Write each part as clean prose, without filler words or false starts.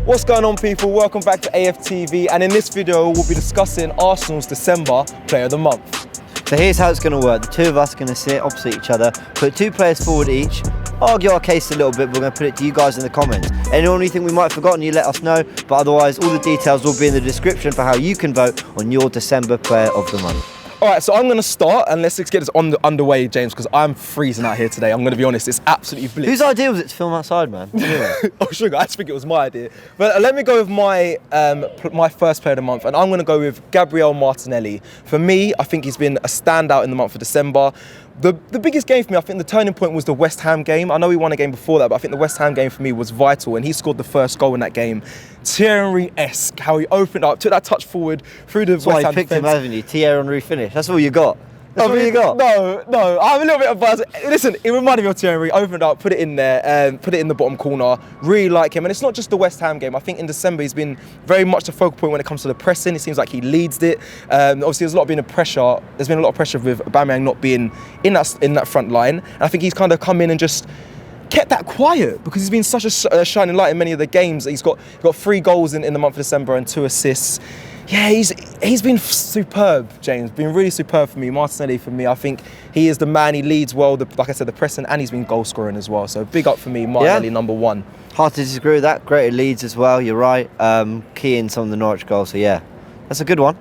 What's going on, people? Welcome back to AFTV, and in this video we'll be discussing Arsenal's December Player of the Month. So here's how it's going to work. The two of us are going to sit opposite each other, put two players forward each, argue our case a little bit, but we're going to put it to you guys in the comments. Anyone you think we might have forgotten, you let us know, but otherwise all the details will be in the description for how you can vote on your December Player of the Month. Alright, so I'm going to start, and let's get this underway, James, because I'm freezing out here today. I'm going to be honest, it's absolutely blitz. Whose idea was it to film outside, man? Anyway. Oh, sugar, I just think it was my idea. But let me go with my first Player of the Month, and I'm going to go with Gabriel Martinelli. For me, I think he's been a standout in the month of December. The biggest game for me, I think the turning point was the West Ham game. I know he won a game before that, but I think the West Ham game for me was vital, and he scored the first goal in that game. Thierry Henry-esque, how he opened up, took that touch forward through the West Ham defence. Picked him, haven't you? Thierry Henry finish. That's all you got. That's all you got. No, I have a little bit of buzz. Listen, it reminded me of Thierry. Opened up, put it in there, put it in the bottom corner. Really like him, and it's not just the West Ham game. I think in December he's been very much the focal point when it comes to the pressing. It seems like he leads it. Obviously, there's been a lot of pressure with Aubameyang not being in that front line. And I think he's kind of come in and just kept that quiet because he's been such a shining light in many of the games. He's got 3 goals in the month of December and 2 assists. Yeah, he's been superb, James. Been really superb for me. Martinelli, for me, I think he is the man. He leads well, like I said, the pressing, and he's been goal scoring as well. So big up for me, Martinelli, number 1. Hard to disagree with that. Great at Leeds as well. You're right. Key in some of the Norwich goals. So yeah, that's a good one.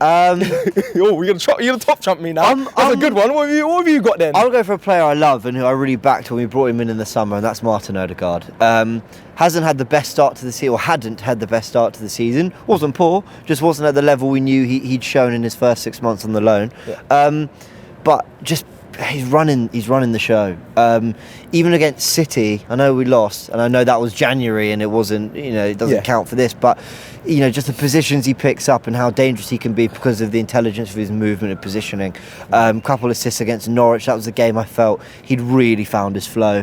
You're gonna top trump me now. That's a good one. What have you got then? I'll go for a player I love and who I really backed when we brought him in the summer, and that's Martin Ødegaard. Hasn't had the best start to the season, or hadn't had the best start to the season. Wasn't poor, just wasn't at the level we knew he'd shown in his first 6 months on the loan. Yeah. But just he's running the show. Even against City, I know we lost, and I know that was January, and it wasn't, it doesn't count for this, but just the positions he picks up and how dangerous he can be because of the intelligence of his movement and positioning. Couple assists against Norwich, that was the game I felt he'd really found his flow.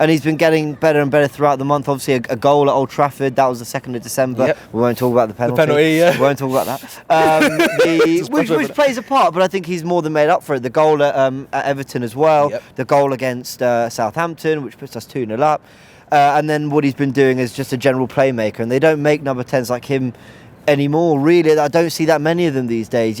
And he's been getting better and better throughout the month. Obviously, a goal at Old Trafford, that was the 2nd of December. Yep. We won't talk about the penalty. Yeah. We won't talk about that. Which plays a part, but I think he's more than made up for it. The goal at Everton as well. Yep. The goal against Southampton, which puts us 2-0 up. And then what he's been doing is just a general playmaker. And they don't make number 10s like him anymore, really. I don't see that many of them these days.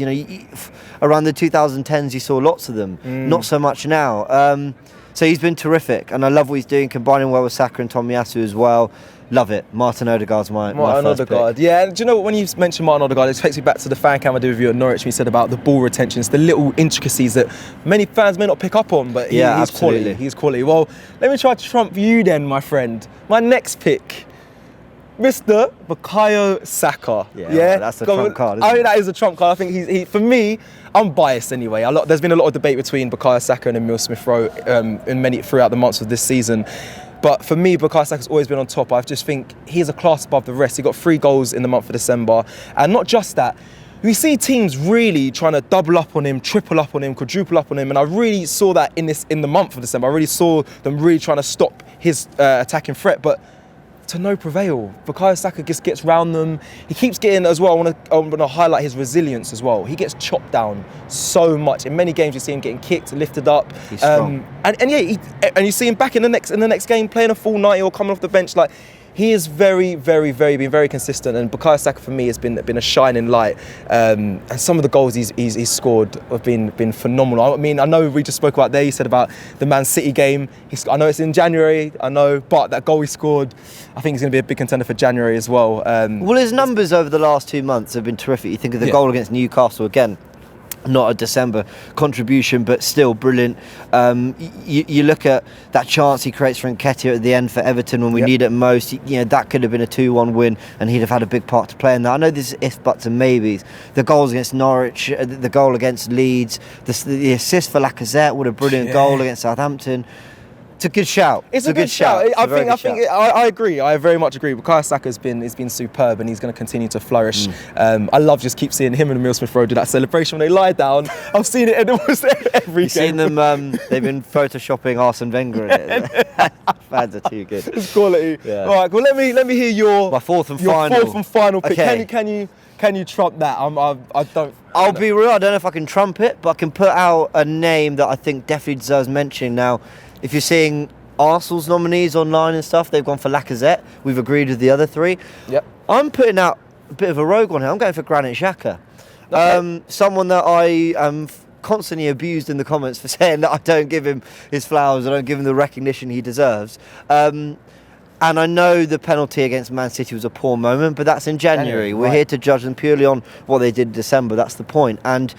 Around the 2010s, you saw lots of them. Not so much now. So he's been terrific, and I love what he's doing, combining well with Saka and Tomiyasu as well. Love it. Martin Ødegaard's my first pick. Yeah, and do you know what, when you mentioned Martin Ødegaard, it takes me back to the fan cam I did with you at Norwich when you said about the ball retention. It's the little intricacies that many fans may not pick up on, but he's quality. He's quality. Well, let me try to trump you then, my friend. My next pick, Mr. Bukayo Saka. Yeah, that's a trump card, isn't it? That is a trump card. I think he for me, I'm biased anyway. There's been a lot of debate between Bukayo Saka and Emile Smith-Rowe throughout the months of this season. But for me, Bukayo Saka's always been on top. I just think he's a class above the rest. He got 3 goals in the month of December. And not just that, we see teams really trying to double up on him, triple up on him, quadruple up on him. And I really saw that in the month of December. I really saw them really trying to stop his attacking threat. But to no prevail. Bukayo Saka just gets round them. He keeps getting as well. I want to highlight his resilience as well. He gets chopped down so much. In many games, you see him getting kicked, lifted up. He's strong. And you see him back in the next game playing a full 90 or coming off the bench. Like, he is been very consistent, and Bukayo Saka for me has been a shining light. And some of the goals he's scored have been phenomenal. I mean, I know we just spoke about there. You said about the Man City game. I know it's in January. But that goal he scored, I think he's going to be a big contender for January as well. Well, his numbers over the last 2 months have been terrific. You think of the goal against Newcastle again. Not a December contribution, but still brilliant. You look at that chance he creates for Nketiah at the end for Everton when we need it most. That could have been a 2-1 win, and he'd have had a big part to play in that. I know there's ifs, buts, and maybes. The goals against Norwich, the goal against Leeds, the assist for Lacazette, what a brilliant goal against Southampton. It's a good shout. It's a good shout. I agree. I very much agree. Bukayo Saka has been superb, and he's going to continue to flourish. I love just keep seeing him and Emile Smith-Rowe do that celebration when they lie down. I've seen it in almost every game. You've seen them. They've been photoshopping Arsene Wenger in it. Fans are too good. It's quality. Yeah. All right. Well, let me hear my fourth and final pick. Okay. Can you trump that? I'll be real. I don't know if I can trump it, but I can put out a name that I think definitely deserves mentioning now. If you're seeing Arsenal's nominees online and stuff, they've gone for Lacazette. We've agreed with the other 3. Yep. I'm putting out a bit of a rogue on here. I'm going for Granit Xhaka. Okay. Someone that I am constantly abused in the comments for saying that I don't give him his flowers, I don't give him the recognition he deserves. And I know the penalty against Man City was a poor moment, but that's in January. We're here to judge them purely on what they did in December. That's the point. And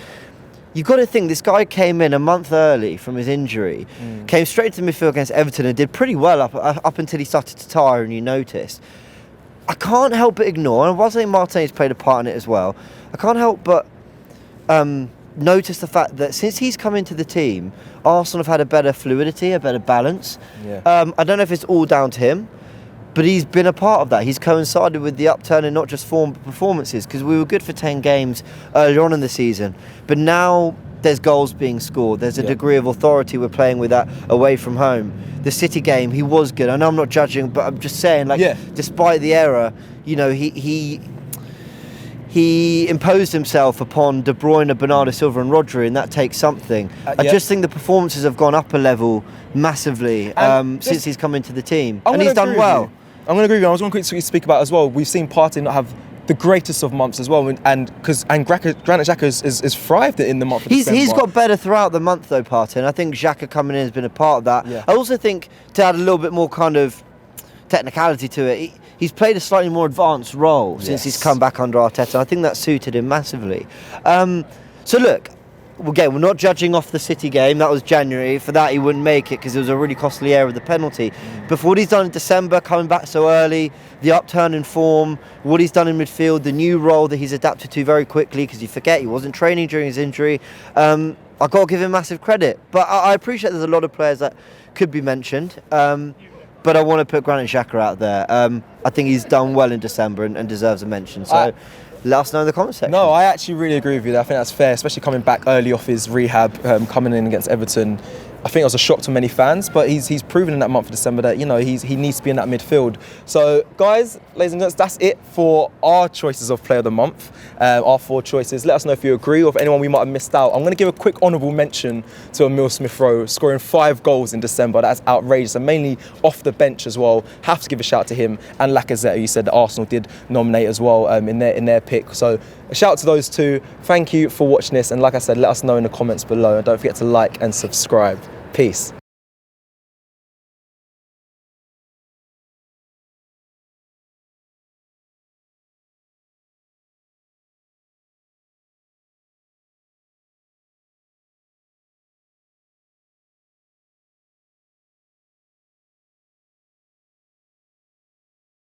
you've got to think, this guy came in a month early from his injury, came straight to midfield against Everton and did pretty well up until he started to tire and you noticed. I can't help but ignore, and whilst I think Martinelli's played a part in it as well, I can't help but notice the fact that since he's come into the team, Arsenal have had a better fluidity, a better balance. Yeah. I don't know if it's all down to him, but he's been a part of that. He's coincided with the upturn in not just form but performances, because we were good for 10 games earlier on in the season, but now there's goals being scored. There's a degree of authority we're playing with that away from home. The City game, he was good. I know I'm not judging, but I'm just saying, despite the error, you know, he imposed himself upon De Bruyne, Bernardo Silva and Rodri, and that takes something. I just think the performances have gone up a level massively since he's come into the team, and he's done well. I'm going to agree with you. I was going to quickly speak about as well. We've seen Partey not have the greatest of months as well, and Granit Xhaka is thrived in the month of December. He's got better throughout the month though, Partey, and I think Xhaka coming in has been a part of that. Yeah. I also think, to add a little bit more kind of technicality to it, he's played a slightly more advanced role since he's come back under Arteta. I think that suited him massively. So look, again, we're not judging off the City game. That was January. For that, he wouldn't make it because it was a really costly error of the penalty. But for what he's done in December, coming back so early, the upturn in form, what he's done in midfield, the new role that he's adapted to very quickly, because you forget he wasn't training during his injury, I've got to give him massive credit. But I appreciate there's a lot of players that could be mentioned. But I want to put Granit Xhaka out there. I think he's done well in December and deserves a mention. So let us know in the comment section. No, I actually really agree with you. I think that's fair, especially coming back early off his rehab, coming in against Everton. I think it was a shock to many fans, but he's proven in that month of December that, you know, he needs to be in that midfield. So, guys, ladies and gents, that's it for our choices of Player of the Month, our 4 choices. Let us know if you agree or if anyone we might have missed out. I'm going to give a quick honourable mention to Emile Smith-Rowe, scoring 5 goals in December. That's outrageous, and mainly off the bench as well. Have to give a shout to him, and Lacazette, who you said that Arsenal did nominate as well in their pick. So a shout out to those 2. Thank you for watching this, and like I said, let us know in the comments below, and don't forget to like and subscribe. Peace.